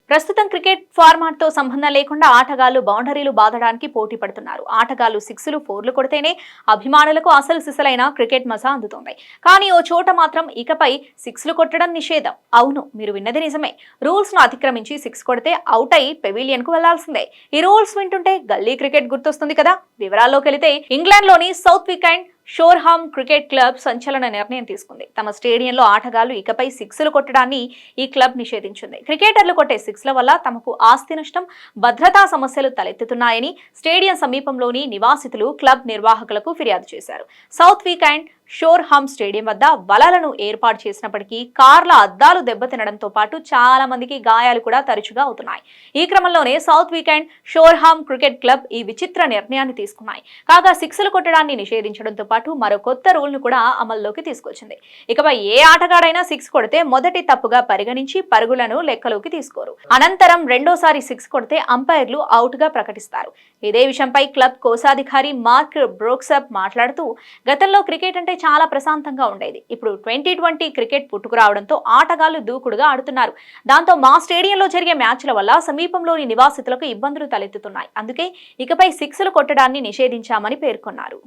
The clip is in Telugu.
ప్రస్తుతం క్రికెట్ ఫార్మాట్ తో సంబంధం లేకుండా ఆటగాళ్లు బౌండరీలు బాదడానికి పోటీ పడుతున్నారు. ఆటగాళ్లు సిక్స్లు, ఫోర్లు కొడితేనే అభిమానులకు అసలు సిసలైన క్రికెట్ మజా అందుతోంది. కానీ ఓ చోట మాత్రం ఇకపై సిక్స్లు కొట్టడం నిషేధం. అవును, మీరు విన్నది నిజమే. రూల్స్ ను అతిక్రమించి సిక్స్ కొడితే అవుట్ అయి పెవిలియన్ కు వెళ్లాల్సిందే. ఈ రూల్స్ వింటుంటే గల్లీ క్రికెట్ గుర్తొస్తుంది కదా. వివరాల్లోకి వెళితే ఇంగ్లాండ్ లోని సౌత్ వీకెండ్ షోర్హామ్ క్రికెట్ క్లబ్ సంచలన నిర్ణయం తీసుకుంది. తమ స్టేడియంలో ఆటగాళ్లు ఇకపై సిక్స్లు కొట్టడాన్ని ఈ క్లబ్ నిషేధించింది. క్రికెటర్లు కొట్టే సిక్స్ల వల్ల తమకు ఆస్తి నష్టం, భద్రతా సమస్యలు తలెత్తుతున్నాయని స్టేడియం సమీపంలోని నివాసితులు క్లబ్ నిర్వాహకులకు ఫిర్యాదు చేశారు. సౌత్ వీకెండ్ షోర్హామ్ స్టేడియం వద్ద వలలను ఏర్పాటు చేసినప్పటికీ కార్ల అద్దాలు దెబ్బతినడంతో పాటు చాలా మందికి గాయాలు కూడా తరచుగా అవుతున్నాయి. ఈ క్రమంలోనే సౌత్ వీకెండ్ షోర్హామ్ క్రికెట్ క్లబ్ ఈ విచిత్ర నిర్ణయాన్ని తీసుకున్నాయి. కాగా సిక్స్లు కొట్టడాన్ని నిషేధించడంతో పాటు మరో కొత్త రూల్ ను కూడా అమల్లోకి తీసుకొచ్చింది. ఇకపై ఏ ఆటగాడైనా సిక్స్ కొడితే మొదటి తప్పుగా పరిగణించి పరుగులను లెక్కలోకి తీసుకోరు. అనంతరం రెండోసారి సిక్స్ కొడితే అంపైర్లు అవుట్ గా ప్రకటిస్తారు. ఇదే విషయంపై క్లబ్ కోశాధికారి మార్క్ బ్రోక్సప్ మాట్లాడుతూ, గతంలో క్రికెట్ అంటే చాలా ప్రశాంతంగా ఉండేది. ఇప్పుడు 2020 క్రికెట్ పుట్టుకురావడంతో ఆటగాళ్లు దూకుడుగా ఆడుతున్నారు. దాంతో మా స్టేడియంలో జరిగే మ్యాచ్ల వల్ల సమీపంలోని నివాసితులకు ఇబ్బందులు తలెత్తుతున్నాయి. అందుకే ఇకపై సిక్స్లు కొట్టడాన్ని నిషేధించామని పేర్కొన్నారు.